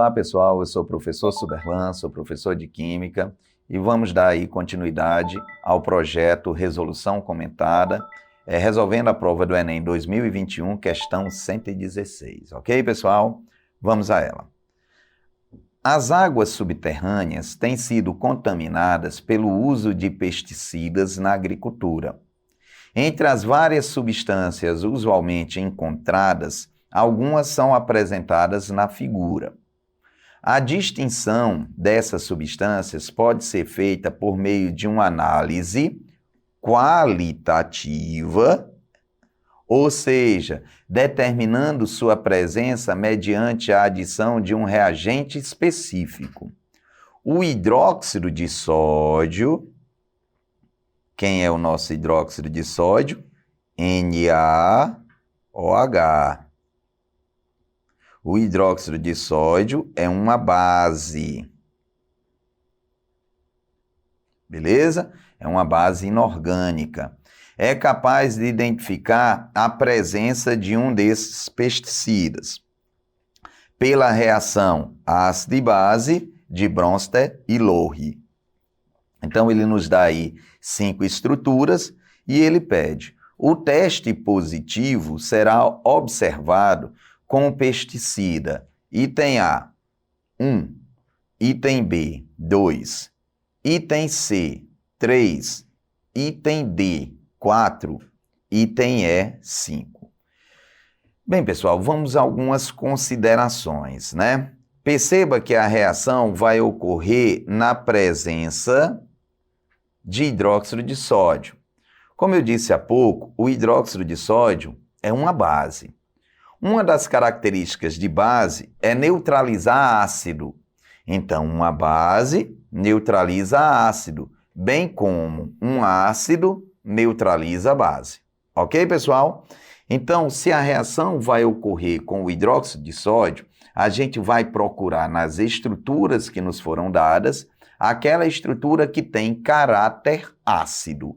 Olá pessoal, eu sou o professor Suberlan, sou professor de Química e vamos dar aí continuidade ao projeto Resolução Comentada, resolvendo a prova do Enem 2021, questão 116, ok pessoal? Vamos a ela. As águas subterrâneas têm sido contaminadas pelo uso de pesticidas na agricultura. Entre as várias substâncias usualmente encontradas, algumas são apresentadas na figura. A distinção dessas substâncias pode ser feita por meio de uma análise qualitativa, ou seja, determinando sua presença mediante a adição de um reagente específico. O hidróxido de sódio, quem é o nosso hidróxido de sódio? NaOH. O hidróxido de sódio é uma base. Beleza? É uma base inorgânica. É capaz de identificar a presença de um desses pesticidas pela reação ácido e base de Bronsted e Lowry. Então, ele nos dá aí 5 estruturas e ele pede: o teste positivo será observado com o pesticida item A, 1, item B, 2, item C, 3, item D, 4, item E, 5. Bem, pessoal, vamos a algumas considerações, né? Perceba que a reação vai ocorrer na presença de hidróxido de sódio. Como eu disse há pouco, o hidróxido de sódio é uma base. Uma das características de base é neutralizar ácido. Então, uma base neutraliza ácido, bem como um ácido neutraliza a base. Ok, pessoal? Então, se a reação vai ocorrer com o hidróxido de sódio, a gente vai procurar nas estruturas que nos foram dadas aquela estrutura que tem caráter ácido.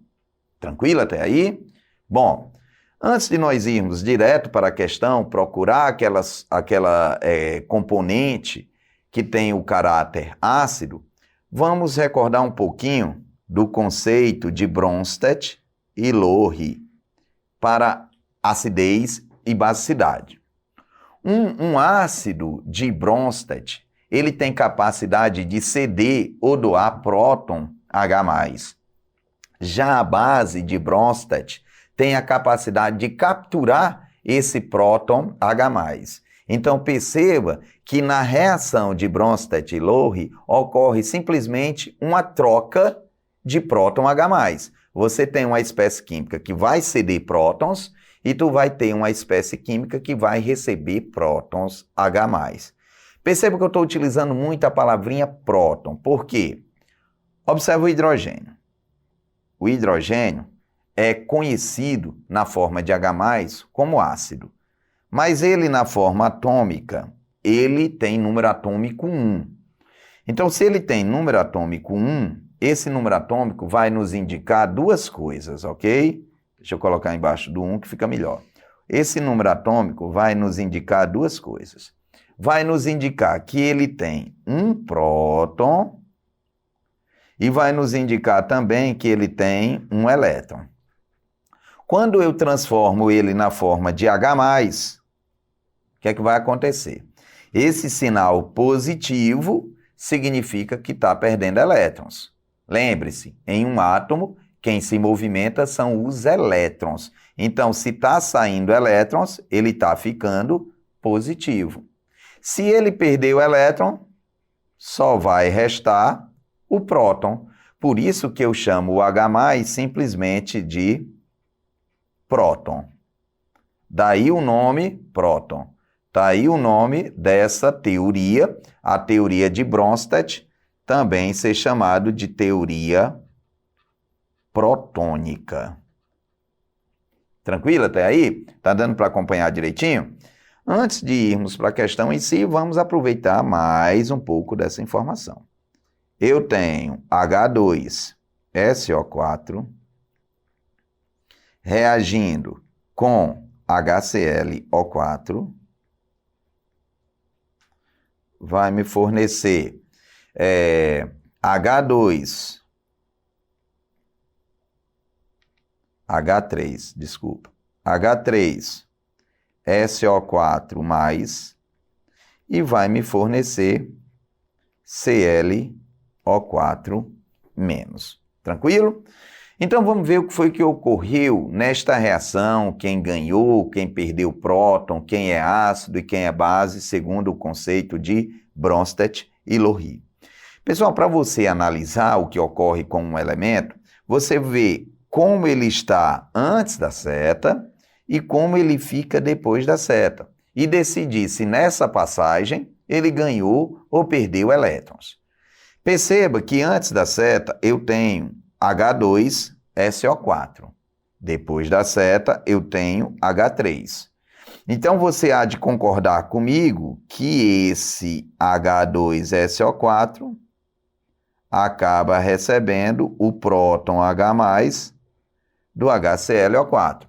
Tranquilo até aí? Bom, antes de nós irmos direto para a questão, procurar aquela componente que tem o caráter ácido, vamos recordar um pouquinho do conceito de Bronsted e Lowry para acidez e basicidade. Um ácido de Bronsted, ele tem capacidade de ceder ou doar próton H+. Já a base de Bronsted tem a capacidade de capturar esse próton H+. Então, perceba que na reação de Bronsted e Lowry ocorre simplesmente uma troca de próton H+. Você tem uma espécie química que vai ceder prótons e tu vai ter uma espécie química que vai receber prótons H+. Perceba que eu estou utilizando muito a palavrinha próton. Por quê? Observe o hidrogênio. O hidrogênio é conhecido na forma de H+ como ácido. Mas ele na forma atômica, ele tem número atômico 1. Então, se ele tem número atômico 1, esse número atômico vai nos indicar duas coisas, ok? Deixa eu colocar embaixo do 1 que fica melhor. Esse número atômico vai nos indicar duas coisas. Vai nos indicar que ele tem um próton e vai nos indicar também que ele tem um elétron. Quando eu transformo ele na forma de H+, o que é que vai acontecer? Esse sinal positivo significa que está perdendo elétrons. Lembre-se, em um átomo, quem se movimenta são os elétrons. Então, se está saindo elétrons, ele está ficando positivo. Se ele perder o elétron, só vai restar o próton. Por isso que eu chamo o H+ simplesmente de próton. Daí o nome próton. Daí o nome dessa teoria, a teoria de Bronsted, também ser chamado de teoria protônica. Tranquilo até aí? Tá dando para acompanhar direitinho? Antes de irmos para a questão em si, vamos aproveitar mais um pouco dessa informação. Eu tenho H2SO4 reagindo com HClO4 vai me fornecer H2, H3, desculpa, H3, SO4 mais, e vai me fornecer ClO4 menos. Tranquilo? Então vamos ver o que foi que ocorreu nesta reação, quem ganhou, quem perdeu próton, quem é ácido e quem é base, segundo o conceito de Bronsted e Lowry. Pessoal, para você analisar o que ocorre com um elemento, você vê como ele está antes da seta e como ele fica depois da seta, e decidir se nessa passagem ele ganhou ou perdeu elétrons. Perceba que antes da seta eu tenho H2SO4. Depois da seta eu tenho H3. Então você há de concordar comigo que esse H2SO4 acaba recebendo o próton H+ do HClO4.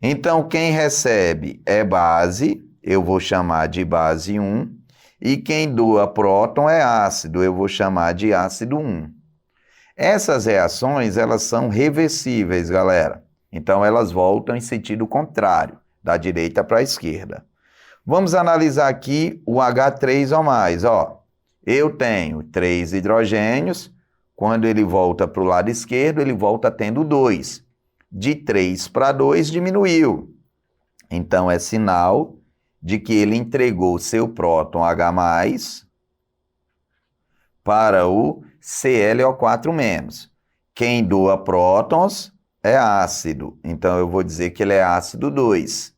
Então quem recebe é base, eu vou chamar de base 1, e quem doa próton é ácido, eu vou chamar de ácido 1. Essas reações, elas são reversíveis, galera. Então, elas voltam em sentido contrário, da direita para a esquerda. Vamos analisar aqui o H3O+. Ó, eu tenho 3 hidrogênios, quando ele volta para o lado esquerdo, ele volta tendo 2. De 3 para 2 diminuiu. Então, é sinal de que ele entregou seu próton H+ para o ClO4-. Quem doa prótons é ácido, então eu vou dizer que ele é ácido 2.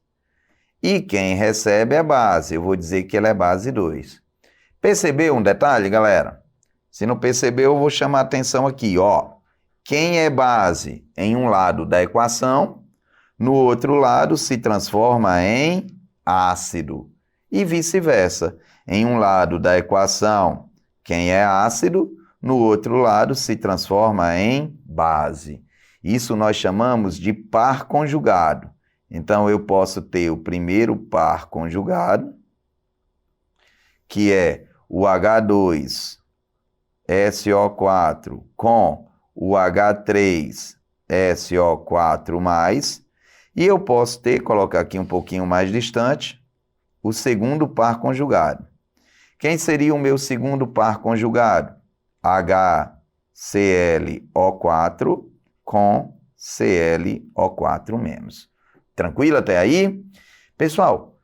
E quem recebe é base, eu vou dizer que ele é base 2. Percebeu um detalhe, galera? Se não percebeu, eu vou chamar a atenção aqui, ó. Quem é base em um lado da equação, no outro lado se transforma em ácido. E vice-versa. Em um lado da equação, quem é ácido, no outro lado se transforma em base. Isso nós chamamos de par conjugado. Então, eu posso ter o primeiro par conjugado, que é o H2SO4 com o H3SO4+, e eu posso ter, colocar aqui um pouquinho mais distante, o segundo par conjugado. Quem seria o meu segundo par conjugado? HClO4 com ClO4-. Tranquilo até aí? Pessoal,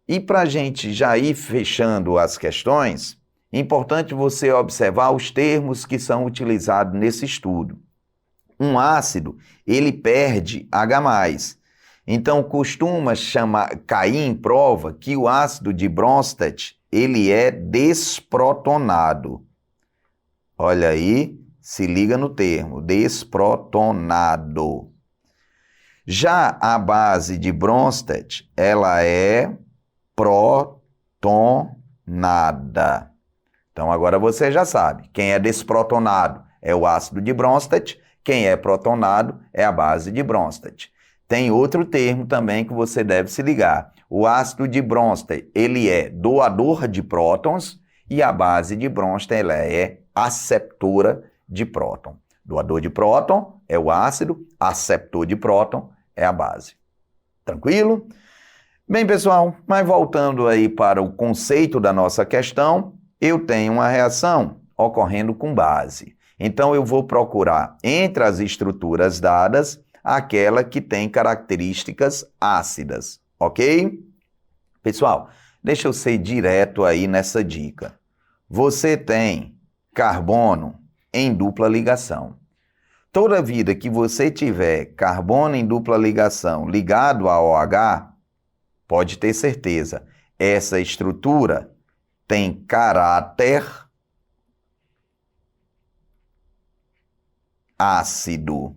e para a gente já ir fechando as questões, é importante você observar os termos que são utilizados nesse estudo. Um ácido, ele perde H+. Então, costuma cair em prova que o ácido de Bronsted, ele é desprotonado. Olha aí, se liga no termo, desprotonado. Já a base de Bronsted, ela é protonada. Então, agora você já sabe, quem é desprotonado é o ácido de Bronsted, quem é protonado é a base de Bronsted. Tem outro termo também que você deve se ligar. O ácido de Bronsted, ele é doador de prótons e a base de Bronsted, ela é aceptora de próton. Doador de próton é o ácido, aceptor de próton é a base. Tranquilo? Bem, pessoal, mas voltando aí para o conceito da nossa questão, eu tenho uma reação ocorrendo com base. Então, eu vou procurar entre as estruturas dadas aquela que tem características ácidas, ok? Pessoal, deixa eu ser direto aí nessa dica. Você tem carbono em dupla ligação. Toda vida que você tiver carbono em dupla ligação ligado a OH, pode ter certeza, essa estrutura tem caráter ácido.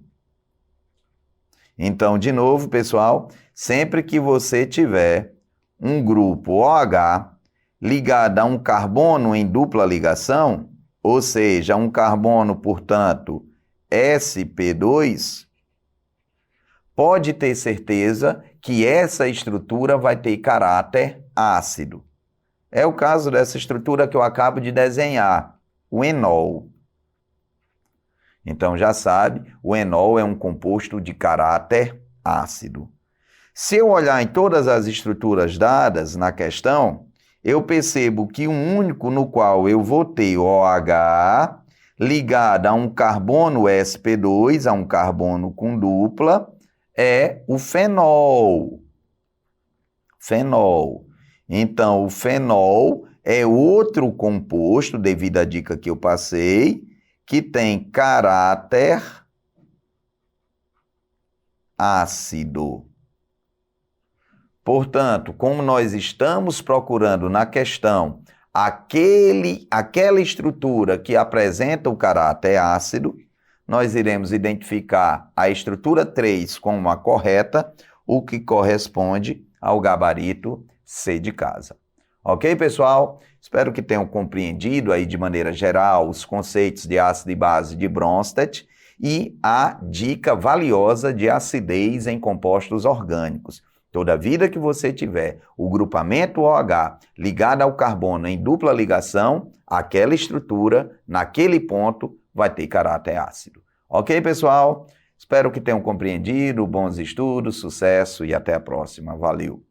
Então, de novo, pessoal, sempre que você tiver um grupo OH ligado a um carbono em dupla ligação, ou seja, um carbono, portanto, sp2, pode ter certeza que essa estrutura vai ter caráter ácido. É o caso dessa estrutura que eu acabo de desenhar, o enol. Então já sabe, o enol é um composto de caráter ácido. Se eu olhar em todas as estruturas dadas na questão, eu percebo que o único no qual eu vou ter OH ligado a um carbono sp2, a um carbono com dupla, é o fenol. Fenol. Então, o fenol é outro composto, devido à dica que eu passei, que tem caráter ácido. Portanto, como nós estamos procurando na questão aquela estrutura que apresenta o caráter ácido, nós iremos identificar a estrutura 3 como a correta, o que corresponde ao gabarito C de casa. Ok, pessoal? Espero que tenham compreendido aí de maneira geral os conceitos de ácido e base de Bronsted e a dica valiosa de acidez em compostos orgânicos. Toda vida que você tiver o grupamento OH ligado ao carbono em dupla ligação, aquela estrutura, naquele ponto, vai ter caráter ácido. Ok, pessoal? Espero que tenham compreendido. Bons estudos, sucesso e até a próxima. Valeu!